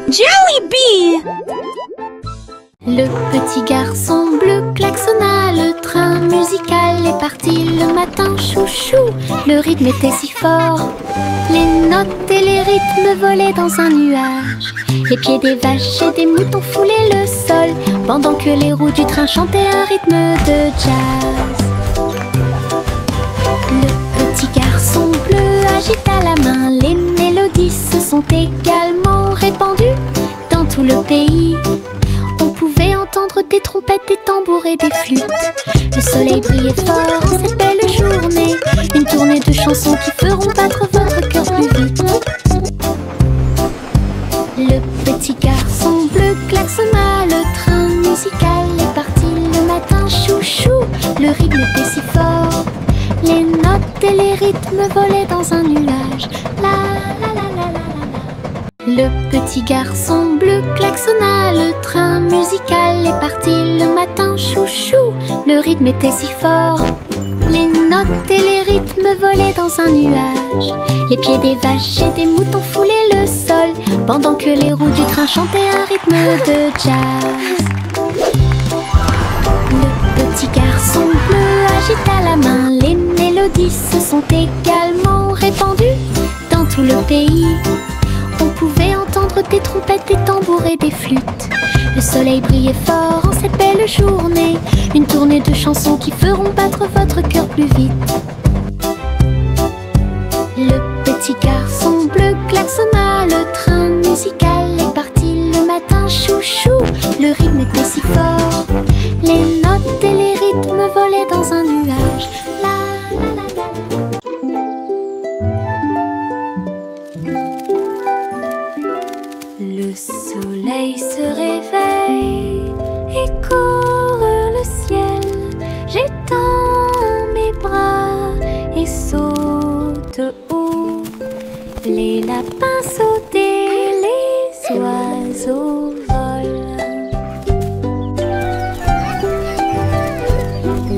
Jollibee! Le petit garçon bleu klaxonna, le train musical est parti le matin, chouchou. Le rythme était si fort, les notes et les rythmes volaient dans un nuage. Les pieds des vaches et des moutons foulaient le sol, pendant que les roues du train chantaient un rythme de jazz. Le petit garçon bleu agita la main, les mélodies se sont également répandues dans tout le pays. On pouvait entendre des trompettes, des tambours et des flûtes. Le soleil brillait fort en cette belle journée, une tournée de chansons qui feront battre votre cœur plus vite. Le petit garçon bleu klaxonna, le train musical est parti le matin, chouchou. Le rythme était si fort, les notes et les rythmes volaient dans un nuage. La la la la la la. Le petit garçon bleu klaxonna, le train musical est parti le matin, chouchou. Le rythme était si fort, les notes et les rythmes volaient dans un nuage. Les pieds des vaches et des moutons foulaient le sol, pendant que les roues du train chantaient un rythme de jazz. Le petit garçon bleu agita la main, les mélodies se sont également répandues dans tout le pays. On pouvait entendre des trompettes, des tambours et des flûtes. Le soleil brillait fort en cette belle journée, une tournée de chansons qui feront battre votre cœur plus vite. Le petit garçon bleu klaxonna, le train musical est parti le matin, chouchou. Le rythme était si fort, les notes et les rythmes volaient dans un nuage. La la la la. Le soleil se réveille et court le ciel. J'étends mes bras et saute haut. Les lapins sautent et les oiseaux volent.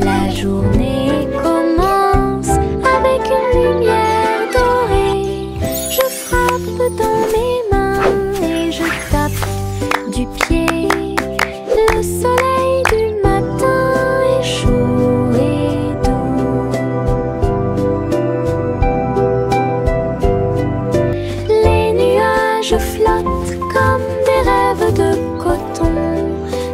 La journée commence avec une lumière dorée. Je frappe dans mes mains et je tape du pied. Le soleil du matin est chaud et doux. Les nuages flottent comme des rêves de coton,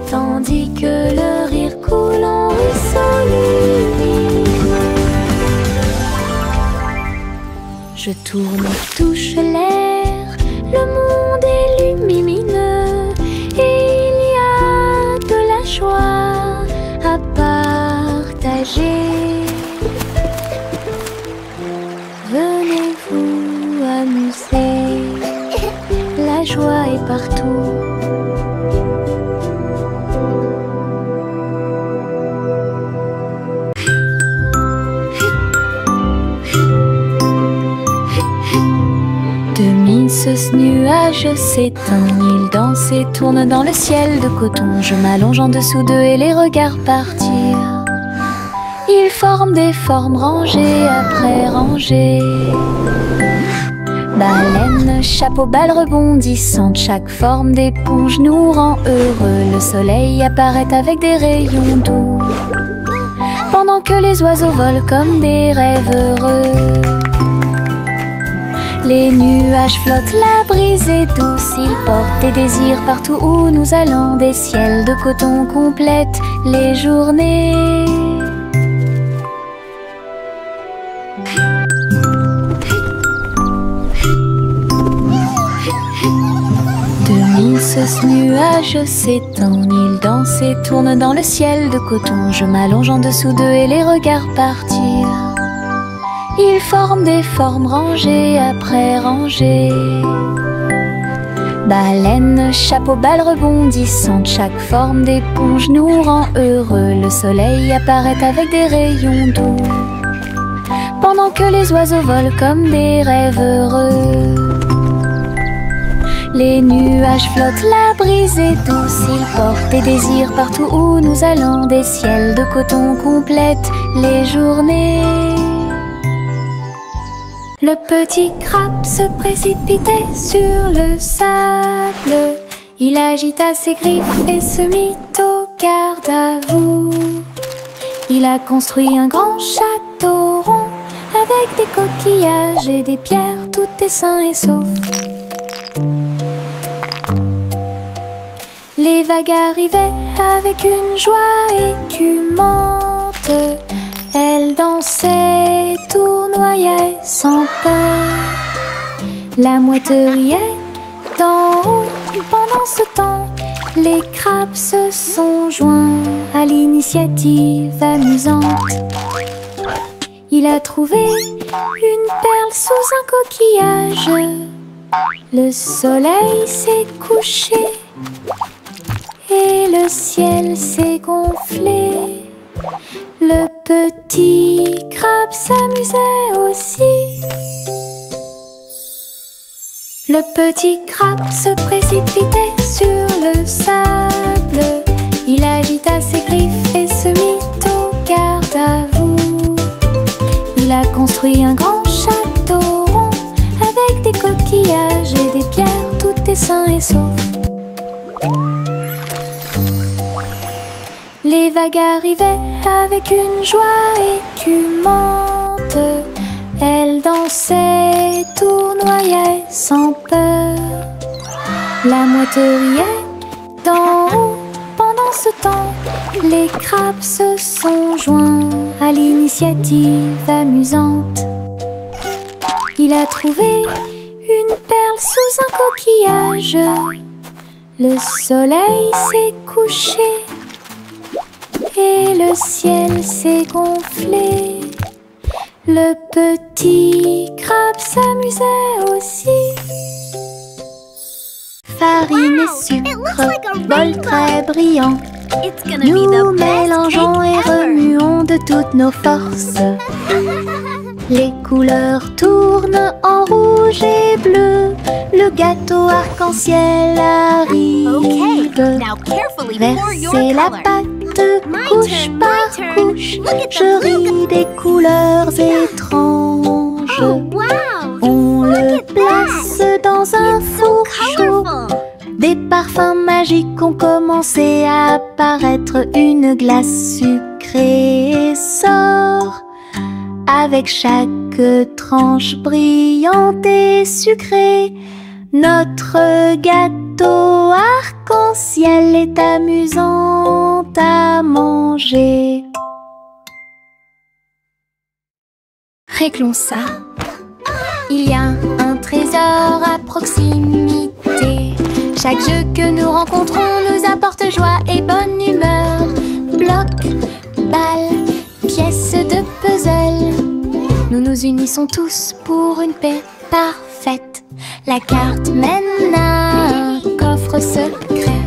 tandis que le rire coule en ruisseau lumineux. Je tourne, touche l'air, le monde est lumineux et il y a de la joie à partager. Venez vous amuser, la joie est partout. Ce nuage s'éteint, il danse et tourne dans le ciel de coton. Je m'allonge en dessous d'eux et les regarde partir. Ils forment des formes rangées après rangées. Baleines, chapeaux, balles rebondissantes, chaque forme d'éponge nous rend heureux. Le soleil apparaît avec des rayons doux, pendant que les oiseaux volent comme des rêves heureux. Les nuages flottent, la brise est douce, ils portent des désirs partout où nous allons. Des ciels de coton complètent les journées. Ce nuage s'étend, il danse et tourne dans le ciel de coton. Je m'allonge en dessous d'eux et les regarde partir. Ils forment des formes rangées après rangées. Baleines, chapeaux, balles rebondissantes, chaque forme d'éponge nous rend heureux. Le soleil apparaît avec des rayons doux, pendant que les oiseaux volent comme des rêves heureux. Les nuages flottent, la brise est douce, ils portent des désirs partout où nous allons. Des ciels de coton complètent les journées. Le petit crabe se précipitait sur le sable. Il agita ses griffes et se mit au garde à vous. Il a construit un grand château rond avec des coquillages et des pierres, tout est sain et sauf. Les vagues arrivaient avec une joie écumante. Elles dansaient, tournoyaient sans peur. La mouette riait d'en haut. Pendant ce temps, les crabes se sont joints à l'initiative amusante. Il a trouvé une perle sous un coquillage. Le soleil s'est couché et le ciel s'est gonflé. Le petit crabe s'amusait aussi. Le petit crabe se précipitait sur le sable. Il agita ses griffes et se mit au garde à vous. Il a construit un grand château rond avec des coquillages et des pierres, tout est sain et sauf. Les vagues arrivaient avec une joie écumante. Elles dansaient, tournoyaient sans peur. La mouette riait d'en haut. Pendant ce temps, les crabes se sont joints à l'initiative amusante. Il a trouvé une perle sous un coquillage. Le soleil s'est couché et le ciel s'est gonflé. Le petit crabe s'amusait aussi. Farine et sucre, bol très brillant. Nous mélangeons et remuons de toutes nos forces. Les couleurs tournent en rouge et bleu. Le gâteau arc-en-ciel arrive. Versez la pâte couche par couche. Je ris des couleurs étranges. On le place dans un four chaud. Des parfums magiques ont commencé à apparaître. Une glace sucrée sort avec chaque tranche brillante et sucrée. Notre gâteau arc-en-ciel est amusant à manger. Réglons ça. Il y a un trésor à proximité. Chaque jeu que nous rencontrons nous apporte joie et bonne humeur. Bloc, balle, pièces de puzzle. Nous nous unissons tous pour une paix parfaite. La carte mène à un coffre secret,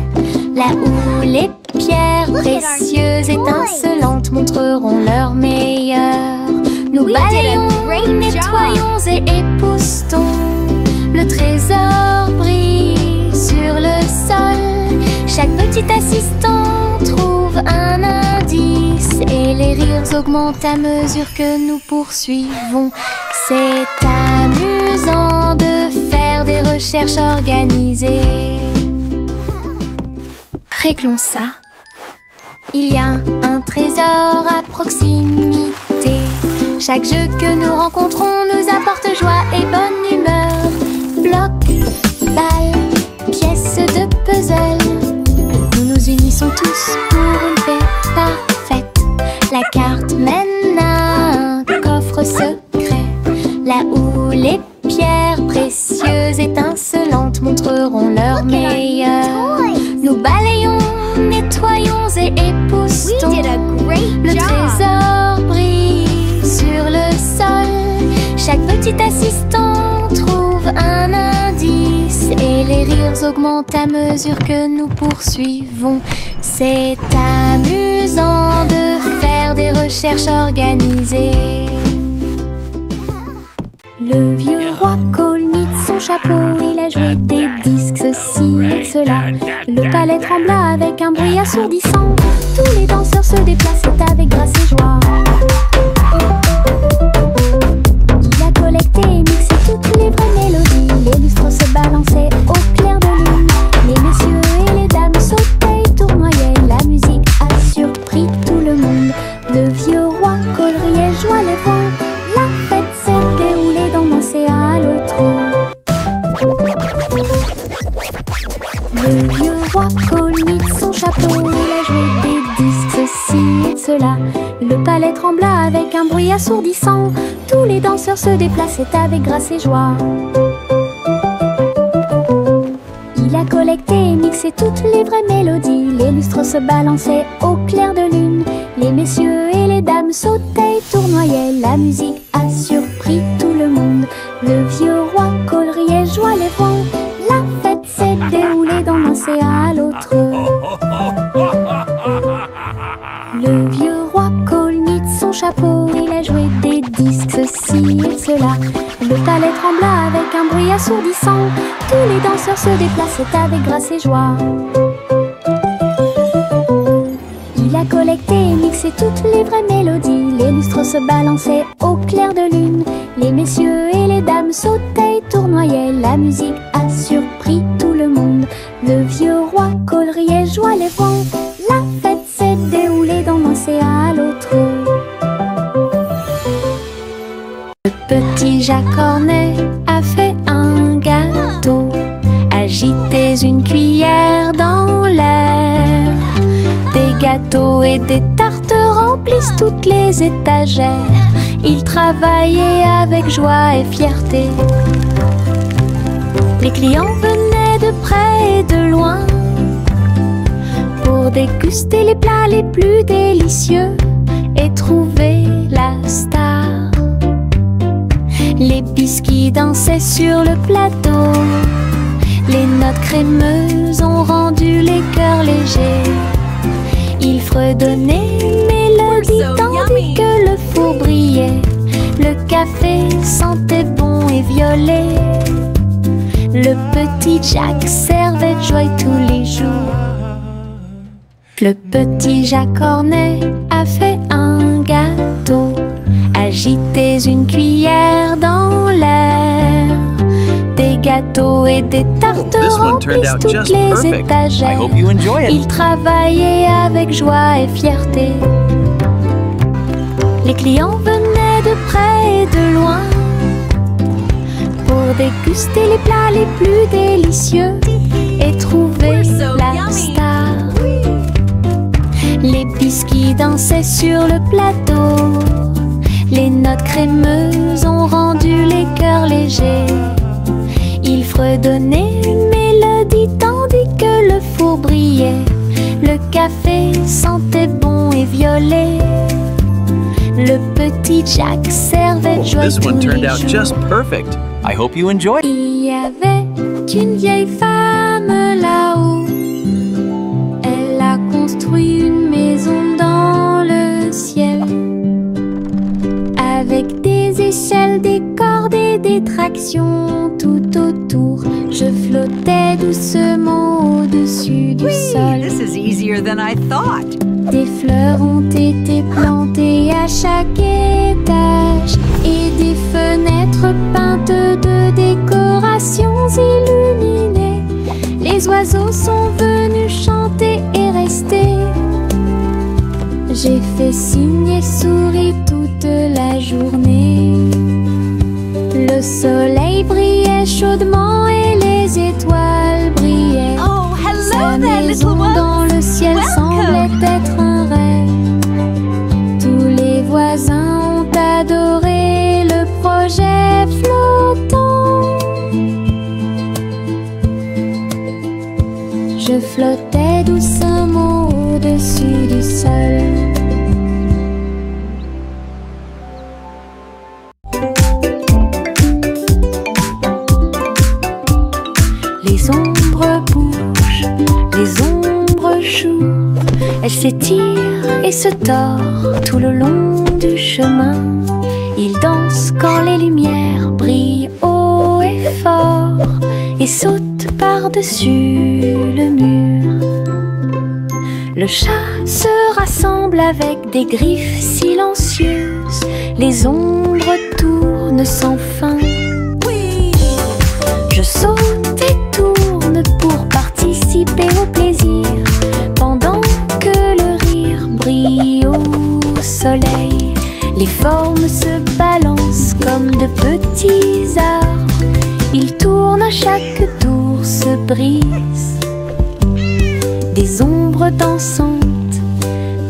là où les pierres précieuses étincelantes montreront leur meilleur. Nous balayons, nettoyons et époustons. Le trésor brille sur le sol. Chaque petit assistant trouve un indice et les rires augmentent à mesure que nous poursuivons. C'est amusant de faire des recherches organisées. Réglons ça. Il y a un trésor à proximité. Chaque jeu que nous rencontrons nous apporte joie et bonne humeur. Bloc, balle, pièces de puzzle. Nous nous unissons tous pour une paix parfaite. La carte mène à un coffre secret, là où les pierres précieuses étincelantes montreront leur meilleur. Nous balayons, nettoyons et époustons. Le trésor brille sur le sol. Chaque petit assistant trouve un indice et les rires augmentent à mesure que nous poursuivons. C'est amusant de faire des recherches organisées. Le vieux roi Colnitz, son chapeau, il a joué des disques, ceci et cela. Le palais trembla avec un bruit assourdissant. Tous les danseurs se déplaçaient avec grâce et joie. Il a collecté et mis trembla avec un bruit assourdissant. Tous les danseurs se déplaçaient avec grâce et joie. Il a collecté et mixé toutes les vraies mélodies. Les lustres se balançaient au clair de lune. Les messieurs et les dames sautaient et tournoyaient. La musique a surpris tout le monde. Le vieux roi Cole riait, joie les vents. La fête s'est déroulée d'un océan à l'autre. Le vieux roi Cole mit son chapeau. Il a joué des disques, ceci et cela. Le palais trembla avec un bruit assourdissant. Tous les danseurs se déplaçaient avec grâce et joie. Il a collecté et mixé toutes les vraies mélodies. Les lustres se balançaient au clair de lune. Les messieurs et les dames sautaient et tournoyaient. La musique a surpris tout le monde. Le vieux roi Cole riait, joie les vents. La fête s'est déroulée d'un océan à l'autre. Le petit Jacques Cornet a fait un gâteau. Agitez une cuillère dans l'air. Des gâteaux et des tartes remplissent toutes les étagères. Il travaillait avec joie et fierté. Les clients venaient de près et de loin pour déguster les plats les plus délicieux et trouver la star. Les biscuits dansaient sur le plateau. Les notes crémeuses ont rendu les cœurs légers. Il fredonnait une mélodie tandis que le four brillait. Le café sentait bon et violet. Le petit Jacques servait de joie tous les jours. Le petit Jacques Cornet a fait un gâteau. Agitez une cuillère dans l'air. Des gâteaux et des tartes remplissent toutes les étagères. Il travaillait avec joie et fierté. Les clients venaient de près et de loin pour déguster les plats les plus délicieux et trouver la star. Les biscuits dansaient sur le plateau. Les notes crémeuses ont rendu les cœurs légers. Il fredonnait une mélodie tandis que le four brillait. Le café sentait bon et violet. Le petit Jacques servait de joie tous les jours. Il y avait une vieille femme là-haut. Elle a construit une maison dans le ciel, avec des échelles, des cordes et des tractions tout autour. Je flottais doucement au-dessus du sol. This is easier than I thought. Des fleurs ont été plantées à chaque étage et des fenêtres peintes de décorations illuminées. Les oiseaux sont venus chanter et rester. J'ai fait signe et souri toute la journée. Le soleil brillait chaudement et les étoiles brillaient. Oh, Sa hello there, maison little dans one. le ciel semblait être un rêve. Tous les voisins ont adoré le projet flottant. Je flottais doucement au-dessus du sol. Les ombres bougent, les ombres jouent. Elles s'étirent et se tordent tout le long du chemin. Ils dansent quand les lumières brillent haut et fort et sautent par-dessus le mur. Le chat se rassemble avec des griffes silencieuses. Les ombres tournent sans fin. Je saute et tourne pour participer au plaisir, pendant que le rire brille au soleil. Les formes se balancent comme de petits arbres. Ils tournent à chaque tour, se brisent. Des ombres dansantes,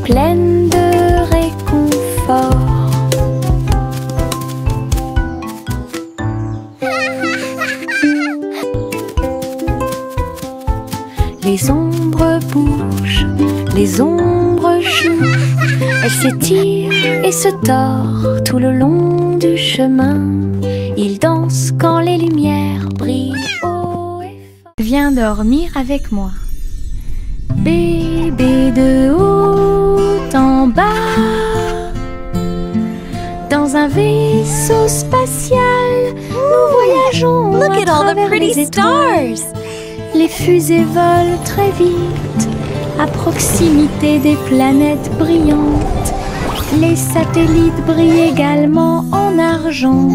pleines de réconfort. Les ombres bougent, les ombres jouent. Elles s'étirent et se tordent tout le long du chemin. Ils dansent quand les lumières brillent haut et fort. Viens dormir avec moi. Bébé de haut en bas, dans un vaisseau spatial, nous voyageons Look à at all the travers pretty les étoiles. stars! Les fusées volent très vite, à proximité des planètes brillantes. Les satellites brillent également en argent.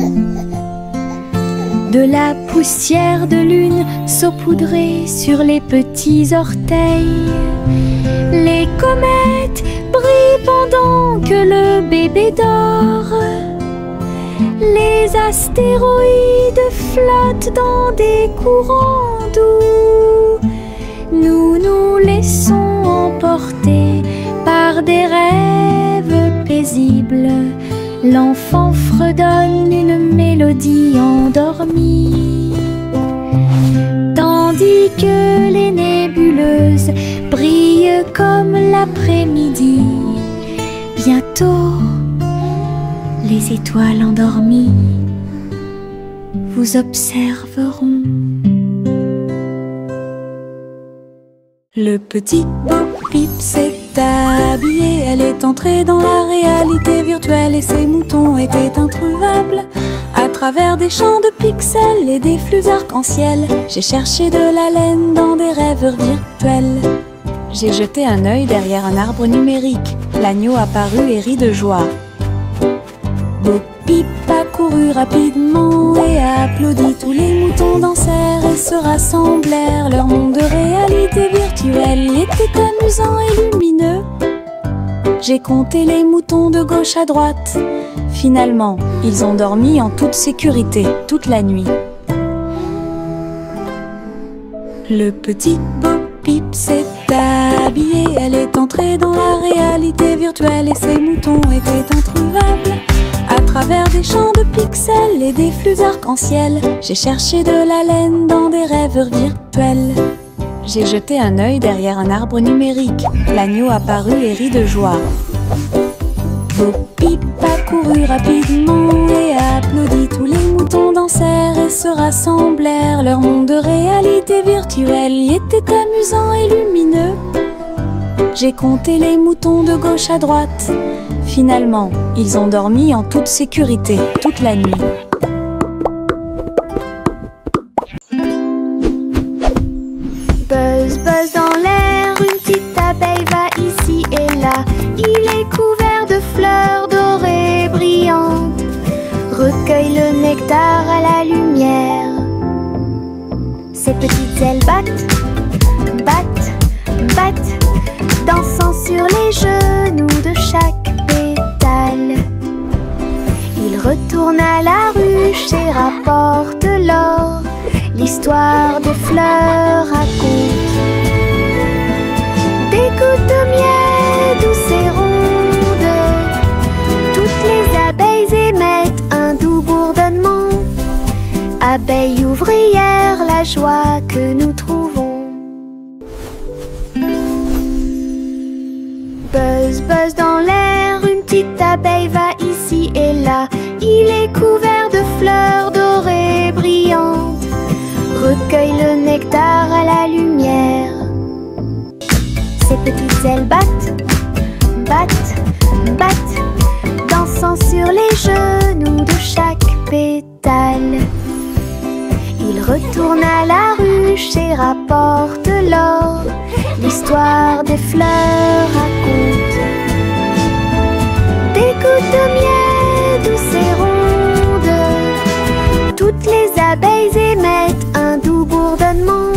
De la poussière de lune saupoudrée sur les petits orteils. Les comètes brillent pendant que le bébé dort. Les astéroïdes flottent dans des courants doux. Nous nous laissons emporter par des rêves paisibles. L'enfant fredonne une mélodie endormie, tandis que les nébuleuses brillent comme l'après-midi. Bientôt, les étoiles endormies vous observeront. Le petit Bo-Peep s'est habillé, elle est entrée dans la réalité virtuelle et ses moutons étaient introuvables. À travers des champs de pixels et des flux arc-en-ciel, j'ai cherché de la laine dans des rêves virtuels. J'ai jeté un œil derrière un arbre numérique, l'agneau apparut et rit de joie. Bo-Peep a couru rapidement et a applaudi. Tous les moutons dansèrent et se rassemblèrent. Leur monde de réalité virtuelle était amusant et lumineux. J'ai compté les moutons de gauche à droite. Finalement, ils ont dormi en toute sécurité toute la nuit. Le petit Bo-Peep s'est habillé, elle est entrée dans la réalité virtuelle et ses moutons étaient introuvables. À travers des champs de pixels et des flux arc-en-ciel, j'ai cherché de la laine dans des rêves virtuels. J'ai jeté un œil derrière un arbre numérique, l'agneau apparut et rit de joie. Bo-Peep a couru rapidement et a applaudi. Tous les moutons dansèrent et se rassemblèrent. Leur monde de réalité virtuelle y était amusant et lumineux. J'ai compté les moutons de gauche à droite. Finalement, ils ont dormi en toute sécurité toute la nuit. Buzz, buzz dans l'air, une petite abeille va ici et là. Il est couvert de fleurs dorées brillantes. Recueille le nectar à la lumière. Ses petites ailes battent, battent, battent, dansant sur les genoux de chaque pétale. Il retourne à la ruche et rapporte l'or. L'histoire des fleurs raconte des gouttes de miel douces et rondes. Toutes les abeilles émettent un doux bourdonnement. Abeilles ouvrières, la joie que nous trouvons. Buzz, buzz dans l'air, une petite abeille va ici et là. Il est couvert de fleurs dorées brillantes. Recueille le nectar à la lumière. Ses petites ailes battent, battent, battent, dansant sur les genoux de chaque pétale. Il retourne à la ruche et rapporte l'or. L'histoire des fleurs raconte des gouttes de miel douces et rondes. Toutes les abeilles émettent un doux bourdonnement.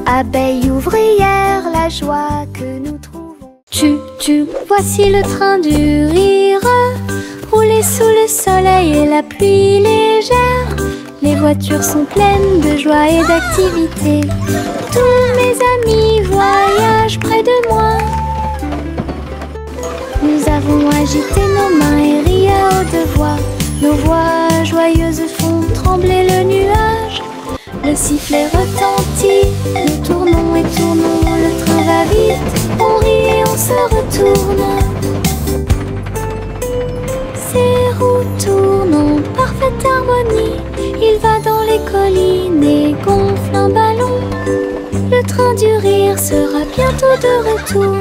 Abeilles ouvrières, la joie que nous trouvons. Tchu, voici le train du rire, rouler sous le soleil et la pluie légère. Les voitures sont pleines de joie et d'activité. Tous mes amis voyagent près de moi. Nous avons agité nos mains et ri à haute voix. Nos voix joyeuses font trembler le nuage. Le sifflet retentit, nous tournons et tournons. on se retourne. Ses roues tournent en parfaite harmonie. Il va dans les collines et gonfle un ballon. Le train du rire sera bientôt de retour.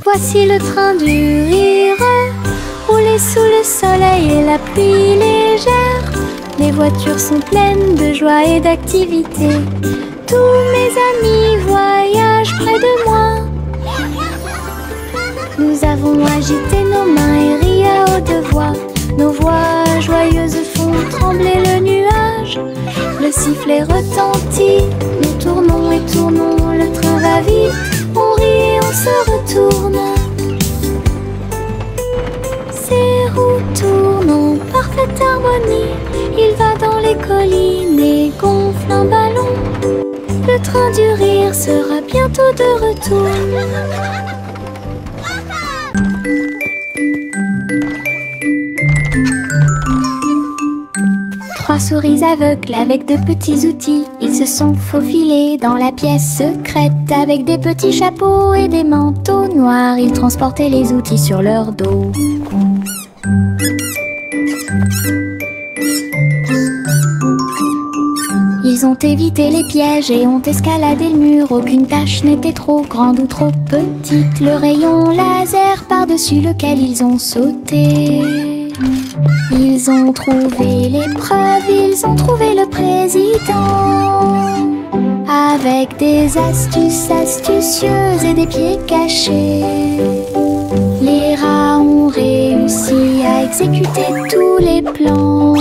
Voici le train du rire, rouler sous le soleil et la pluie légère. Les voitures sont pleines de joie et d'activité. Tous mes amis voyagent près de moi. Nous avons agité nos mains et ri à haute voix. Nos voix joyeuses font trembler le nuage. Le sifflet retentit, nous tournons et tournons, le train va vite. On rit et on se retourne. Ses roues tournent en parfaite harmonie. Il va dans les collines et gonfle un ballon. Le train du rire sera bientôt de retour. Trois souris aveugles avec de petits outils. Ils se sont faufilés dans la pièce secrète. Avec des petits chapeaux et des manteaux noirs, ils transportaient les outils sur leur dos. Ils ont évité les pièges et ont escaladé le mur. Aucune tâche n'était trop grande ou trop petite. Le rayon laser par-dessus lequel ils ont sauté. Ils ont trouvé l'épreuve, ils ont trouvé le président. Avec des astuces astucieuses et des pieds cachés, les rats ont réussi à exécuter tous les plans.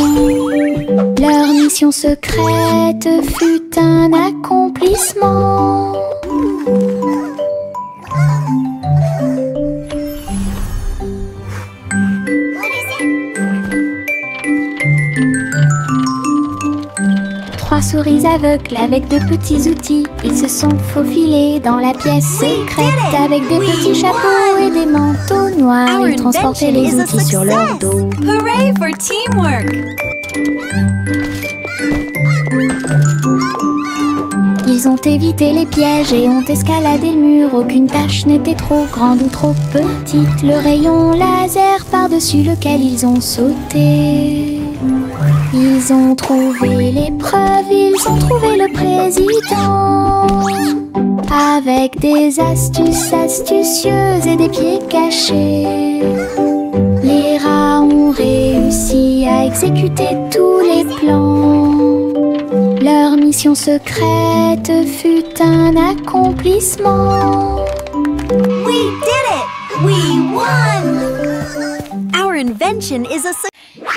Leur mission secrète fut un accomplissement. Trois souris aveugles avec de petits outils. Ils se sont faufilés dans la pièce secrète. Avec des petits chapeaux et des manteaux noirs, ils transportaient les outils sur leur dos. Hooray for teamwork! Ils ont évité les pièges et ont escaladé le mur. Aucune tâche n'était trop grande ou trop petite. Le rayon laser par-dessus lequel ils ont sauté. Ils ont trouvé l'épreuve, ils ont trouvé le président. Avec des astuces astucieuses et des pieds cachés, les rats ont réussi à exécuter tous les plans. Leur mission secrète fut un accomplissement. We did it! We won! Our invention is a success.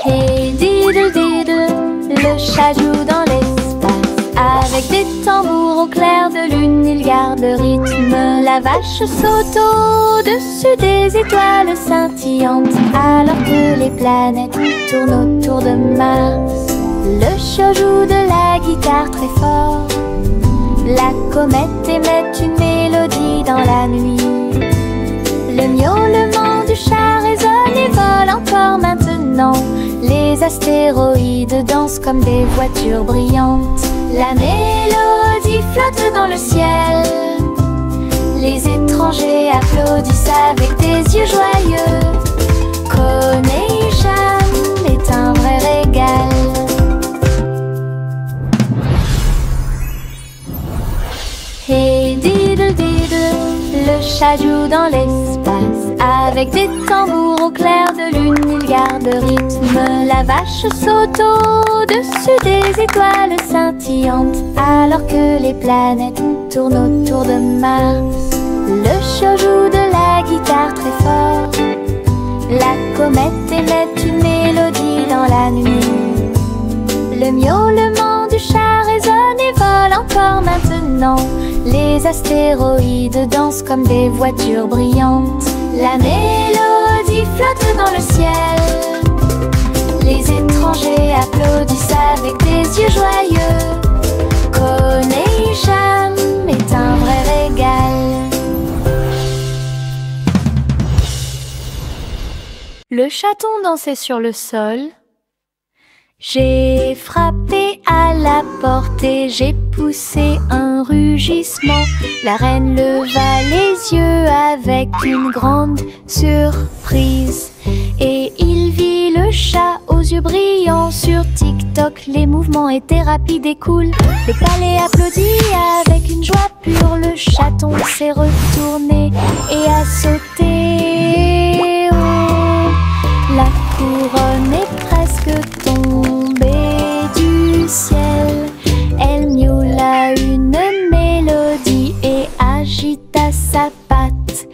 Hey diddle diddle, le chat joue dans l'espace. Avec des tambours au clair de lune, il garde le rythme. La vache saute au-dessus des étoiles scintillantes, alors que les planètes tournent autour de Mars. Le chat joue de la guitare très fort. La comète émet une mélodie dans la nuit. Le miaulement du chat résonne et vole encore maintenant. Les astéroïdes dansent comme des voitures brillantes. La mélodie flotte dans le ciel. Les étrangers applaudissent avec des yeux joyeux. Connection est un vrai régal. Hey diddle diddle, le chat joue dans l'espace. Avec des tambours au clair de lune, il garde le rythme. La vache saute au-dessus des étoiles scintillantes, alors que les planètes tournent autour de Mars. Le chat joue de la guitare très fort. La comète émet une mélodie dans la nuit. Le miaulement du chat résonne et vole encore maintenant. Les astéroïdes dansent comme des voitures brillantes. La mélodie flotte dans le ciel. Les étrangers applaudissent avec des yeux joyeux. Connection est un vrai régal. Le chaton dansait sur le sol. J'ai frappé à à la porte et j'ai poussé un rugissement. La reine leva les yeux avec une grande surprise. Et il vit le chat aux yeux brillants. Sur TikTok, les mouvements étaient rapides et cool. Le palais applaudit avec une joie pure. Le chaton s'est retourné et a sauté. Oh, la couronne est presque tombée du ciel. Elle miaula une mélodie et agita sa patte.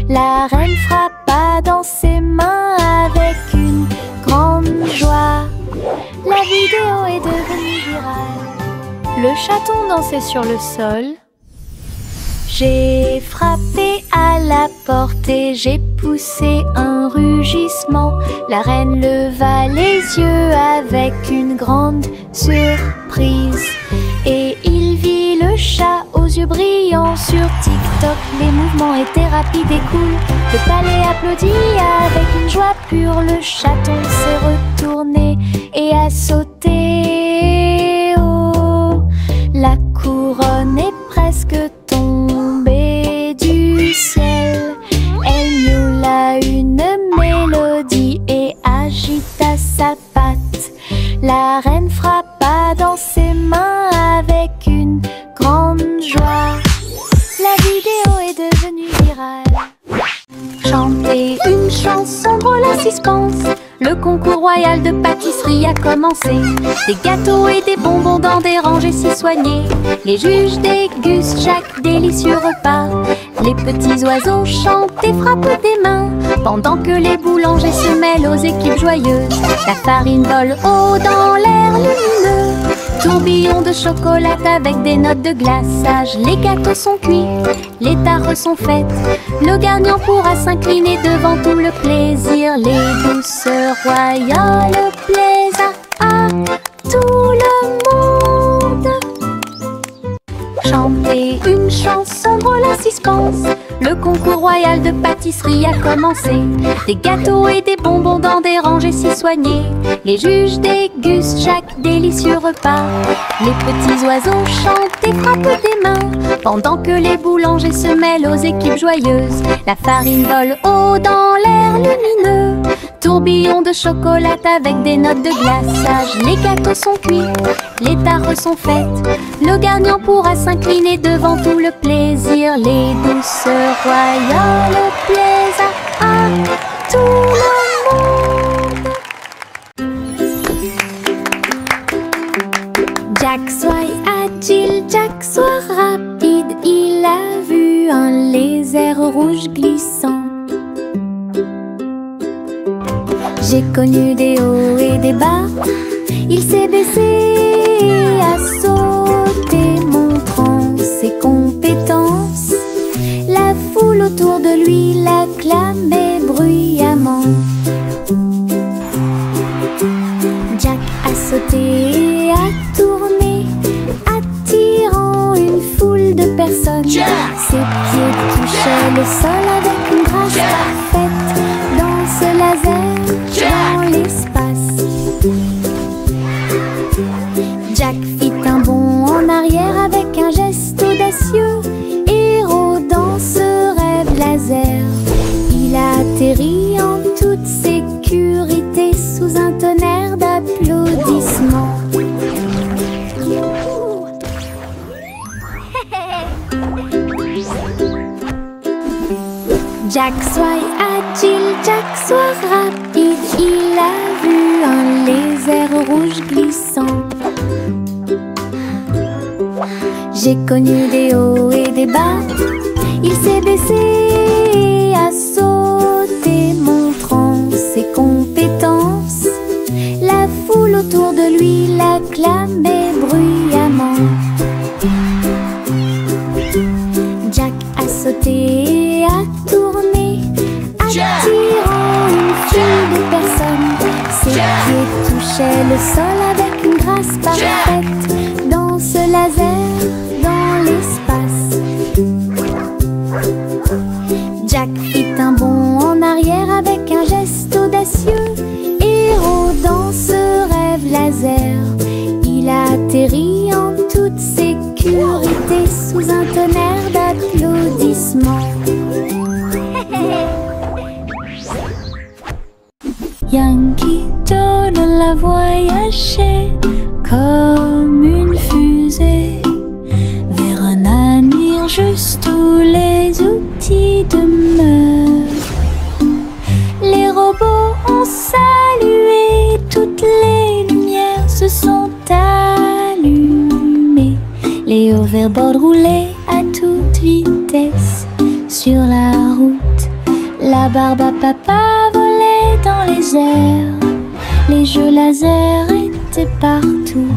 La reine frappa dans ses mains avec une grande joie. La vidéo est devenue virale. Le chaton dansait sur le sol. J'ai frappé à la porte et j'ai poussé un rugissement. La reine leva les yeux avec une grande surprise. Et il vit le chat aux yeux brillants. Sur TikTok, les mouvements étaient rapides et cool. Le palais applaudit avec une joie pure. Le chaton s'est retourné et a sauté. Oh, la couronne est presque tombée du ciel. Elle miaula une mélodie et agita sa patte. La reine frappa dans ses mains avec une grande joie. La vidéo est devenue virale. Chanter une chanson drôle à suspense. Le concours royal de pâtisserie a commencé. Des gâteaux et des bonbons dans des rangées si soignées. Les juges dégustent chaque délicieux repas. Les petits oiseaux chantent et frappent des mains. Pendant que les boulangers se mêlent aux équipes joyeuses. La farine vole haut dans l'air lumineux. Tourbillon de chocolat avec des notes de glaçage. Les gâteaux sont cuits, les tares sont faites. Le gagnant pourra s'incliner devant tout le plaisir. Les douceurs royales plaisent à tout le monde. Chanter une chanson drôle à suspense. Le concours royal de pâtisserie a commencé. Des gâteaux et des bonbons dans des rangées si soignées. Les juges dégustent chaque délicieux repas. Les petits oiseaux chantent et frappent des mains. Pendant que les boulangers se mêlent aux équipes joyeuses. La farine vole haut dans l'air lumineux. Tourbillon de chocolat avec des notes de glaçage. Les gâteaux sont cuits, les tares sont faites. Le gagnant pourra s'incliner devant tout le plaisir. Les douceurs royales plaisent à tout le monde. Jack soit agile, Jack soit rapide. Il a vu un lézard rouge glissant. J'ai connu des hauts et des bas. Il s'est baissé, a sauté, montrant ses compétences. La foule autour de lui l'acclamait bruyamment. Jack a sauté et a tourné, attirant une foule de personnes. Ses pieds touchaient le sol avec une grâce parfaite. Dans ce laser, dans l'espace. Jack fit un bond en arrière avec un geste audacieux. Héros dans ce rêve laser. Il a atterri en toute sécurité sous un tonnerre d'applaudissements. Jack soit agile, Jack soit rapide. Il a vu un lézard rouge glissant. J'ai connu des hauts et des bas. Il s'est baissé, a sauté, montrant ses compétences. La foule autour de lui l'acclamait bruyamment. Jack a sauté et a tourné, attirant une foule de personnes. Ses pieds touchaient le sol avec une grâce parfaite. Dans ce laser, dans l'espace. Jack fit un bond en arrière avec un geste audacieux. Héros dans ce rêve laser. Il a atterrit en toute sécurité sous un tonnerre d'applaudissements. Yankee Doodle a voyagé comme une fusée vers un avenir juste où les outils demeurent. Les robots ont salué, toutes les lumières se sont allumées. Les hoverboards roulaient à toute vitesse sur la route. La barbe à papa volait dans les airs. Les jeux laser étaient partout.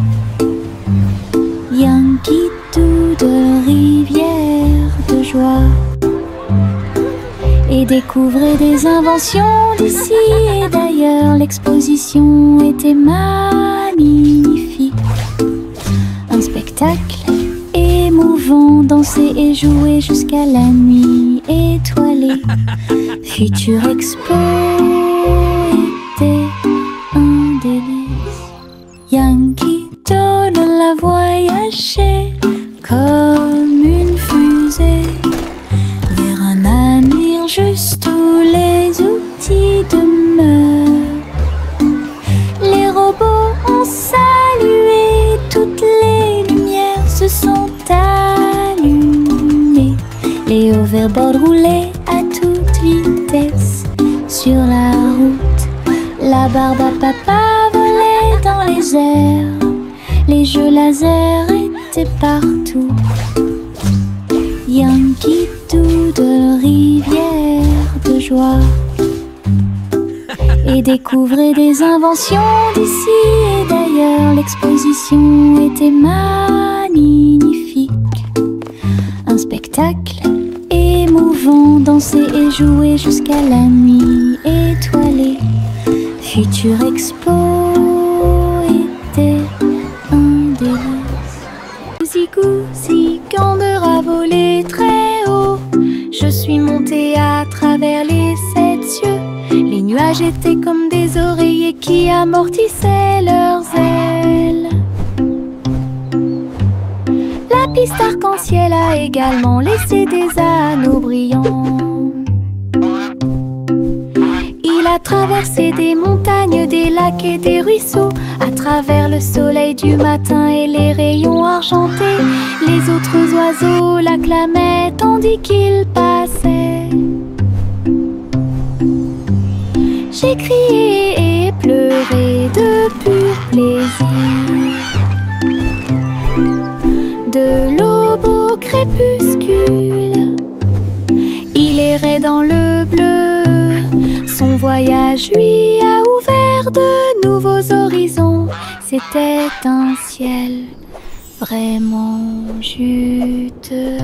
Yankee Doodle, rivière de joie, et découvrait des inventions d'ici et d'ailleurs. L'exposition était magnifique. Un spectacle émouvant, danser et jouer jusqu'à la nuit étoilée. Future Expo était un délice. Yankee Doodle a voyagé comme une fusée vers un avenir juste où les outils demeurent. Les robots ont salué, toutes les lumières se sont allumées. Les hoverboards roulaient à toute vitesse sur la route. La barbe à papa volait dans les airs. Les jeux laser étaient partout. Yankee Doodle, rivière de joie, et découvrait des inventions d'ici et d'ailleurs. L'exposition était magnifique. Un spectacle émouvant, danser et jouer jusqu'à la nuit étoilée. Future Expo était un délice. Goosey Gander a volé très haut. Je suis montée à travers les 7 cieux. Les nuages étaient comme des oreillers qui amortissaient leurs ailes. La piste arc-en-ciel a également laissé des anneaux brillants. Il a traversé des montagnes, des lacs et des ruisseaux, à travers le soleil du matin et les rayons argentés. Les autres oiseaux l'acclamaient tandis qu'il passait. J'ai crié et pleuré de pur plaisir. De l'aube au crépuscule, il errait dans le bleu. Son voyage lui a ouvert de nouveaux horizons. C'était un ciel vraiment juteux.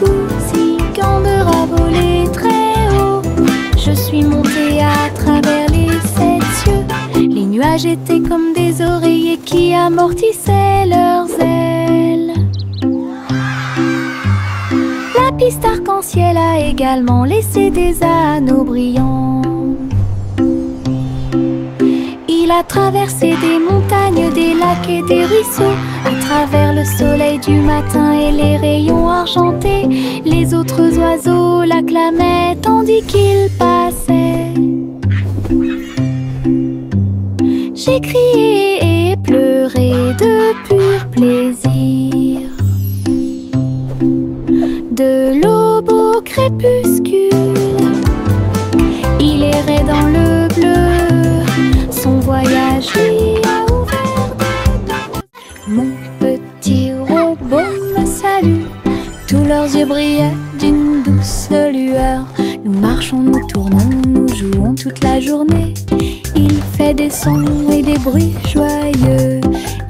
Goosey Gander a volé très haut. Je suis montée à travers les 7 cieux. Les nuages étaient comme des oreillers qui amortissaient leurs ailes. La piste arc-en-ciel a également laissé des anneaux brillants. Il a traversé des montagnes, des lacs et des ruisseaux, à travers le soleil du matin et les rayons argentés. Les autres oiseaux l'acclamaient tandis qu'il passait. J'ai crié et pleuré de pur plaisir. De l'aube au crépuscule, il errait dans le bleu. Son voyage lui a ouvert de... Mon petit robot me salue. Tous leurs yeux brillaient d'une douce lueur. Nous marchons, nous tournons, nous jouons toute la journée. Il fait des sons et des bruits joyeux.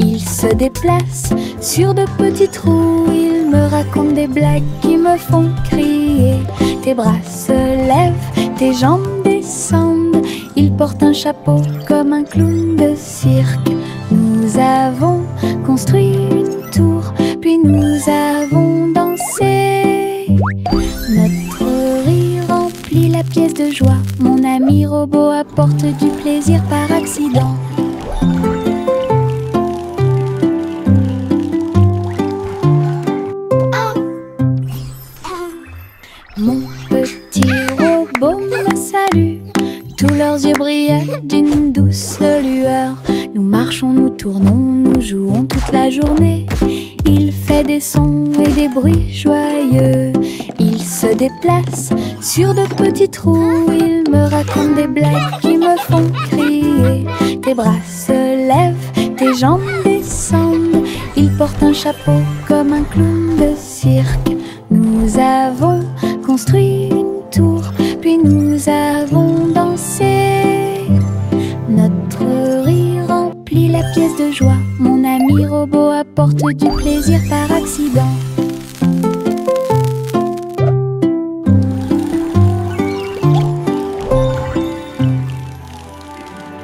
Il se déplace sur de petits trous. Il me raconte des blagues qui me font crier. Tes bras se lèvent, tes jambes descendent. Il porte un chapeau comme un clown de cirque. Nous avons construit une tour, puis nous avons dansé. Notre rire remplit la pièce de joie. Mon ami robot apporte du plaisir par accident. Nous marchons, nous tournons, nous jouons toute la journée. Il fait des sons et des bruits joyeux. Il se déplace sur de petits trous. Il me raconte des blagues qui me font crier. Tes bras se lèvent, tes jambes descendent. Il porte un chapeau comme un clown de cirque. Nous avons construit une tour, puis nous avons dansé. Notre rire remplit la pièce de joie. Mon ami robot apporte du plaisir par accident.